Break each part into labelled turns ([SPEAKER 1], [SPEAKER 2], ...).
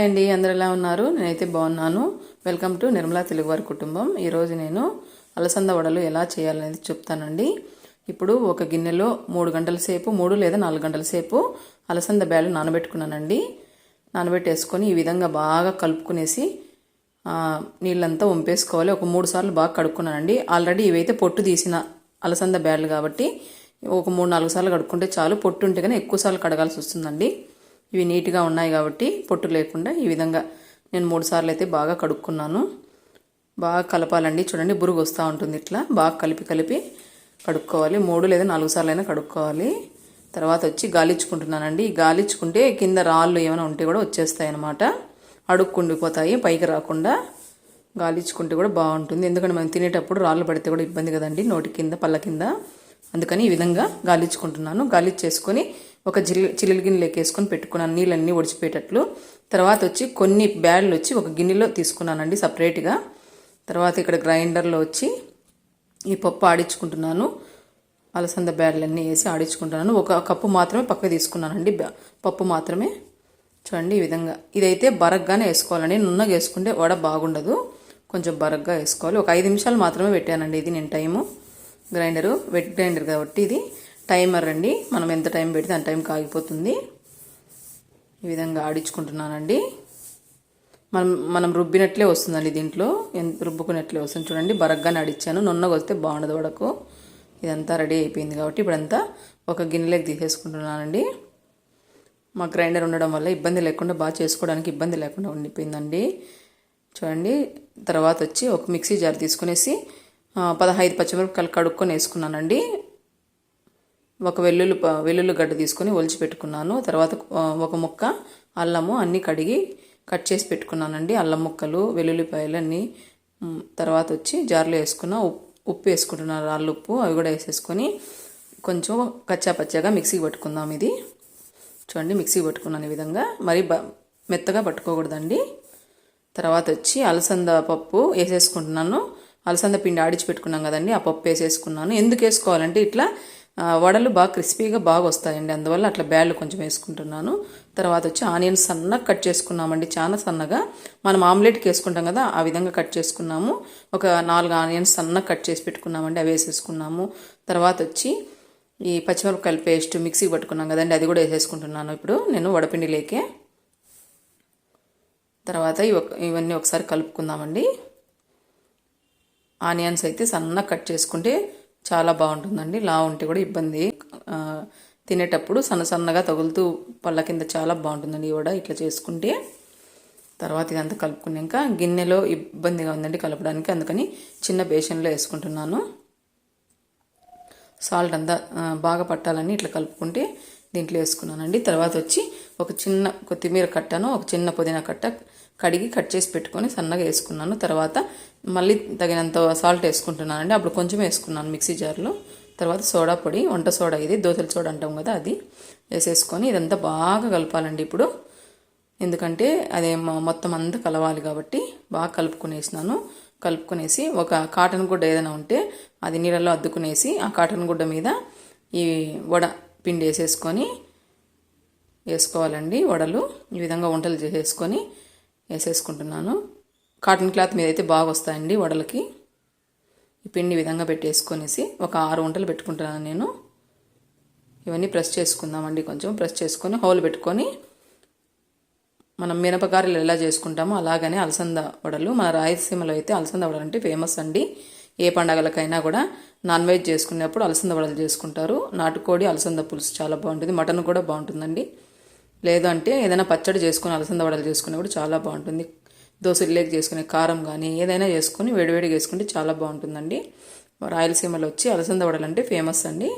[SPEAKER 1] Hi అండి, అందరు ఎలా ఉన్నారు? నేనైతే బాగున్నాను. వెల్కమ్ టు నిర్మలా తెలుగువారి కుటుంబం. ఈరోజు నేను అలసంద వడలు ఎలా చేయాలనేది చెప్తానండి. ఇప్పుడు ఒక గిన్నెలో 3 గంటల సేపు 3 లేదా 4 గంటల సేపు అలసంద బ్యాలు నానబెట్టుకున్నానండి. నానబెట్టేసుకొని ఈ విధంగా బాగా కలుపుకునేసి నీళ్ళంతా వంపేసుకోవాలి. ఒక 3 సార్లు బాగా కడుక్కున్నానండి. ఆల్రెడీ ఇవైతే పొట్టు తీసిన అలసంద బ్యాలు కాబట్టి ఒక 3-4 సార్లు కడుక్కుంటే చాలు. పొట్టు ఉంటే కానీ ఎక్కువ సార్లు కడగాల్సి వస్తుందండి. ఇవి నీట్గా ఉన్నాయి కాబట్టి పొట్టు లేకుండా ఈ విధంగా నేను 3 సార్లు అయితే బాగా కడుక్కున్నాను. బాగా కలపాలండి. చూడండి, బురుగు వస్తూ ఉంటుంది. ఇట్లా బాగా కలిపి కడుక్కోవాలి. 3 లేదా 4 సార్లు అయినా కడుక్కోవాలి. తర్వాత వచ్చి గాలించుకుంటున్నానండి. గాలించుకుంటే కింద రాళ్ళు ఏమైనా ఉంటే కూడా వచ్చేస్తాయి అన్నమాట. అడుక్కుండిపోతాయి, పైకి రాకుండా గాలించుకుంటే కూడా బాగుంటుంది. ఎందుకంటే మనం తినేటప్పుడు రాళ్ళు పడితే కూడా ఇబ్బంది కదండి, నోటి కింద పళ్ళ కింద. అందుకని ఈ విధంగా గాలించుకుంటున్నాను. గాలించేసుకొని ఒక చిల్లుల గిన్నెలోకి వేసుకొని పెట్టుకున్నాను, నీళ్ళన్నీ ఒడిచిపోయేటట్లు. తర్వాత వచ్చి కొన్ని బ్యాళ్ళు వచ్చి ఒక గిన్నెలో తీసుకున్నానండి సపరేట్గా. తర్వాత ఇక్కడ గ్రైండర్లో వచ్చి ఈ పప్పు ఆడించుకుంటున్నాను. అలసంద బ్యాళ్ళన్నీ వేసి ఆడించుకుంటున్నాను. ఒక కప్పు మాత్రమే పక్క తీసుకున్నానండి, పప్పు మాత్రమే. చూడండి ఈ విధంగా. ఇదైతే బరగ్గానే వేసుకోవాలండి, నున్నగా వేసుకుంటే వడ బాగుండదు. కొంచెం బరగ్గా వేసుకోవాలి. ఒక 5 నిమిషాలు మాత్రమే పెట్టానండి ఇది నేను టైము. వెట్ గ్రైండర్ కాబట్టి ఇది టైమర్ అండి. మనం ఎంత టైం పెడితే అంత టైం కాగిపోతుంది. ఈ విధంగా ఆడించుకుంటున్నానండి. మనం రుబ్బినట్లే వస్తుందండి, దీంట్లో రుబ్బుకున్నట్లే వస్తుంది. చూడండి, బరగ్గానే ఆడిచ్చాను. నున్నగా వస్తే బాగుండదు వడకు. ఇదంతా రెడీ అయిపోయింది కాబట్టి ఇప్పుడంతా ఒక గిన్నెలోకి తీసేసుకుంటున్నానండి. మా గ్రైండర్ ఉండడం వల్ల ఇబ్బంది లేకుండా, బాగా చేసుకోవడానికి ఇబ్బంది లేకుండా ఉండిపోయిందండి. చూడండి, తర్వాత వచ్చి ఒక మిక్సీ జార్ తీసుకునేసి 15 పచ్చిమిరపకాయలు కడుక్కొని వేసుకున్నానండి. ఒక వెల్లుల్లి గడ్డ తీసుకొని ఒలిచి పెట్టుకున్నాను. తర్వాత ఒక ముక్క అల్లము అన్నీ కడిగి కట్ చేసి పెట్టుకున్నానండి. అల్లం ముక్కలు, వెల్లుల్లిపాయలు అన్నీ. తర్వాత వచ్చి జార్లో వేసుకున్న ఉప్పు వేసుకుంటున్నాను, రాళ్ళు ఉప్పు. అవి కూడా వేసేసుకొని కొంచెం కచ్చాపచ్చాగా మిక్సీకి పట్టుకుందాం. ఇది చూడండి, మిక్సీకి పట్టుకున్నాను ఈ విధంగా. మరి మెత్తగా పట్టుకోకూడదండి. తర్వాత వచ్చి అలసంద పప్పు వేసేసుకుంటున్నాను. అలసంద పిండి ఆడిచి పెట్టుకున్నాం కదండి, ఆ పప్పు వేసేసుకున్నాను. ఎందుకు వేసుకోవాలంటే ఇట్లా వడలు బాగా క్రిస్పీగా బాగా వస్తాయండి, అందువల్ల అట్లా బ్యాళ్ళు కొంచెం వేసుకుంటున్నాను. తర్వాత వచ్చి ఆనియన్స్ సన్నగా కట్ చేసుకున్నామండి, చాలా సన్నగా. మనం ఆమ్లెట్కి వేసుకుంటాం కదా, ఆ విధంగా కట్ చేసుకున్నాము. ఒక 4 ఆనియన్స్ సన్నగా కట్ చేసి పెట్టుకున్నామండి, అవి వేసేసుకున్నాము. తర్వాత వచ్చి ఈ పచ్చిమిరపకాయల పేస్ట్ మిక్సీకి పట్టుకున్నాం కదండి, అది కూడా వేసేసుకుంటున్నాను ఇప్పుడు నేను వడపిండిలేకే. తర్వాత ఇవన్నీ ఒకసారి కలుపుకుందామండి. ఆనియన్స్ అయితే సన్నగా కట్ చేసుకుంటే చాలా బాగుంటుందండి. లా ఉంటే కూడా ఇబ్బంది, తినేటప్పుడు సన్నగా తగులుతూ పళ్ళ కింద చాలా బాగుంటుందండి ఈ వడ ఇట్లా చేసుకుంటే. తర్వాత ఇదంతా కలుపుకున్నాక గిన్నెలో ఇబ్బందిగా ఉందండి కలపడానికి, అందుకని చిన్న బేషన్లో వేసుకుంటున్నాను. సాల్ట్ అంతా బాగా పట్టాలని ఇట్లా కలుపుకుంటే దీంట్లో వేసుకున్నానండి. తర్వాత వచ్చి ఒక చిన్న కొత్తిమీర కట్టను, ఒక చిన్న పుదీనా కట్ట కడిగి కట్ చేసి పెట్టుకొని సన్నగా వేసుకున్నాను. తర్వాత మళ్ళీ తగినంత సాల్ట్ వేసుకుంటున్నానండి. అప్పుడు కొంచెం వేసుకున్నాను మిక్సీ జార్లో. తర్వాత సోడా పొడి, వంట సోడా, ఇది దోశల సోడా అంటాం కదా, అది వేసేసుకొని ఇదంతా బాగా కలపాలండి ఇప్పుడు. ఎందుకంటే అదే మొత్తం అంతా కలవాలి కాబట్టి బాగా కలుపుకునేసి ఒక కాటన్ గుడ్డ ఏదైనా ఉంటే అది నీళ్ళలో అద్దుకునేసి ఆ కాటన్ గుడ్డ మీద ఈ వడ పిండి వేసుకోవాలండి. వడలు ఈ విధంగా వంటలు చేసేసుకొని వేసేసుకుంటున్నాను. కాటన్ క్లాత్ మీద అయితే బాగా వస్తాయండి వడలకి. ఈ పిండి విధంగా పెట్టేసుకొనేసి ఒక 6 వంటలు పెట్టుకుంటున్నాను నేను. ఇవన్నీ ప్రెస్ చేసుకుందామండి. కొంచెం ప్రెస్ చేసుకొని హోల్ పెట్టుకొని మనం మినపగారెలు ఎలా చేసుకుంటామో అలాగనే అలసంద వడలు. మన రాయలసీమలో అయితే అలసంద వడలు అంటే ఫేమస్ అండి. ఏ పండగలకైనా కూడా నాన్ వెజ్ చేసుకునేప్పుడు అలసంద వడలు చేసుకుంటారు. నాటుకోడి అలసంద పులుసు చాలా బాగుంటుంది, మటన్ కూడా బాగుంటుందండి. లేదంటే ఏదైనా పచ్చడి చేసుకుని అలసంద వడలు చేసుకునే కూడా చాలా బాగుంటుంది. దోశలేకి చేసుకునే కారం కానీ ఏదైనా చేసుకొని వేడివేడిగా వేసుకుంటే చాలా బాగుంటుందండి. రాయలసీమలో వచ్చి అలసంద వడలు అంటే ఫేమస్ అండి.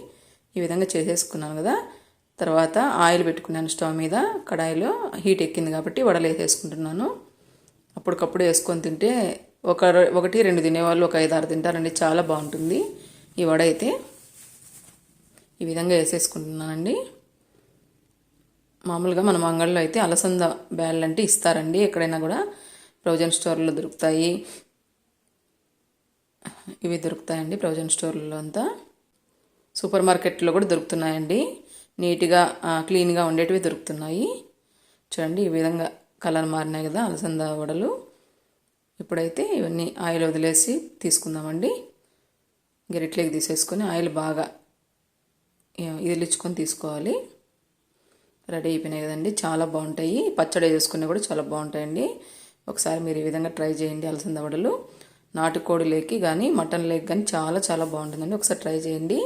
[SPEAKER 1] ఈ విధంగా చేసేసుకున్నాను కదా. తర్వాత ఆయిల్ పెట్టుకున్నాను స్టవ్ మీద, కడాయిలో హీట్ ఎక్కింది కాబట్టి వడలు వేసేసుకుంటున్నాను. అప్పటికప్పుడు వేసుకొని తింటే 1-2 తినేవాళ్ళు ఒక 5-6 తింటారండి, చాలా బాగుంటుంది ఈ వడ అయితే. ఈ విధంగా వేసేసుకుంటున్నానండి. మామూలుగా మన అంగళ్ళలో అయితే అలసంద బ్యాళ్ళు అంటే ఇస్తారండి, ఎక్కడైనా కూడా ప్రొవిజన్ స్టోర్లో దొరుకుతాయి. ఇవి దొరుకుతాయండి ప్రొవిజన్ స్టోర్లలో అంతా. సూపర్ మార్కెట్లో కూడా దొరుకుతున్నాయండి, నీట్గా క్లీన్గా ఉండేటివి దొరుకుతున్నాయి. చూడండి, ఈ విధంగా కలర్ మారినాయి కదా అలసంద వడలు. ఇప్పుడైతే ఇవన్నీ ఆయిల్ వదిలేసి తీసుకుందామండి. గరిటెలోకి తీసేసుకొని ఆయిల్ బాగా ఇదిలించుకొని తీసుకోవాలి. రెడీ అయిపోయినాయి కదండి, చాలా బాగుంటాయి. పచ్చడి వేసుకున్నా కూడా చాలా బాగుంటాయండి. ఒకసారి మీరు ఈ విధంగా ట్రై చేయండి. అలసంద వడలు నాటుకోడి లేకి కానీ మటన్ లేక్ కానీ చాలా చాలా బాగుంటుందండి. ఒకసారి ట్రై చేయండి.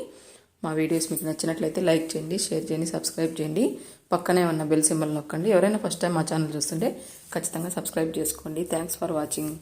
[SPEAKER 1] మా వీడియోస్ మీకు నచ్చినట్లయితే లైక్ చేయండి, షేర్ చేయండి, సబ్స్క్రైబ్ చేయండి. పక్కనే ఉన్న బెల్ సింబల్ నొక్కండి. ఎవరైనా ఫస్ట్ టైం మా ఛానల్ చూస్తుంటే ఖచ్చితంగా సబ్స్క్రైబ్ చేసుకోండి. Thanks for watching.